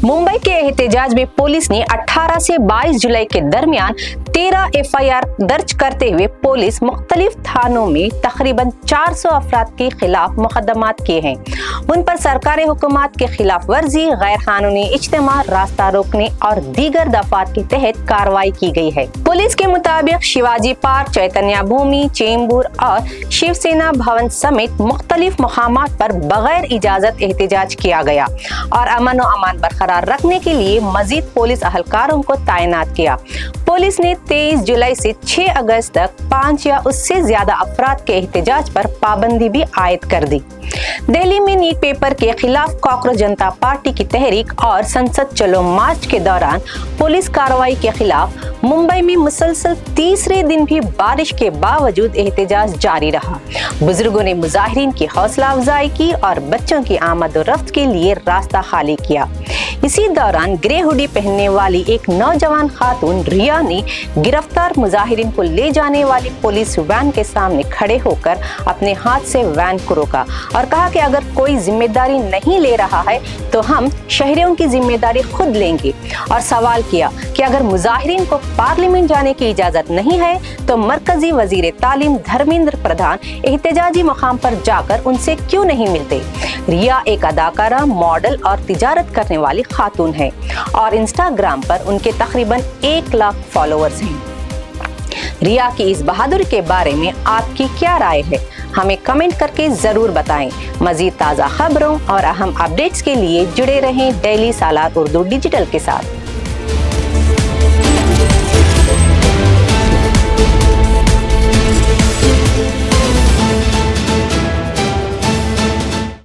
मुंबई के एहतजाज में पुलिस ने 18 से 22 जुलाई के दरमियान 13 FIR दर्ज करते हुए पुलिस मुख्तलिफ थानों में तकरीबन 400 अफराद के खिलाफ मुकदमात किए हैं। उन पर सरकारी हुकूमत के खिलाफ वर्जी, गैर कानूनी इज्तिमा, रास्ता रोकने और दीगर दफात के तहत कार्रवाई की गई है। पुलिस के मुताबिक शिवाजी पार्क, चैतन्य भूमि, चेंबूर और शिवसेना भवन समेत मुख्तलिफ मकामात पर बगैर इजाजत एहतजाज किया गया और अमन व अमान बरकरार रखने के लिए मजीद पुलिस अहलकारों को तैनात किया। पुलिस ने 23 जुलाई से 6 अगस्त तक 5 या उससे ज्यादा अफराद के एहतजाज पर पाबंदी भी आयद कर दी। दिल्ली में नीट पेपर के खिलाफ कॉकरोच जनता पार्टी की तहरीक और संसद चलो मार्च के दौरान पुलिस कार्रवाई के खिलाफ मुंबई में मुसलसल तीसरे दिन भी बारिश के बावजूद एहतजाज जारी रहा। बुजुर्गों ने मुजाहिरीन की हौसला अफजाई की और बच्चों की आमद और रफ्त के लिए रास्ता खाली किया। इसी दौरान ग्रे हुडी पहनने वाली एक नौजवान खातून रिया ने गिरफ्तार मुजाहिरीन को ले जाने वाली पुलिस वैन के सामने खड़े होकर अपने हाथ से वैन को रोका और कहा कि अगर कोई जिम्मेदारी नहीं ले रहा है तो हम शहरियों की जिम्मेदारी खुद लेंगे, और सवाल किया कि अगर मुजाहिरीन को पार्लियामेंट जाने की इजाजत नहीं है तो मरकजी वजीर तालीम धर्मेंद्र प्रधान एहतजाजी मकाम पर जाकर उनसे क्यों नहीं मिलते। रिया एक अदाकारा, मॉडल और तिजारत करने वाली खातून है और इंस्टाग्राम पर उनके तकरीबन 1 लाख फॉलोअर्स हैं। रिया की इस बहादुरी के बारे में आपकी क्या राय है? हमें कमेंट करके जरूर बताएं। मजीद ताज़ा खबरों और अहम अपडेट्स के लिए जुड़े रहें डेली सालार उर्दू डिजिटल के साथ।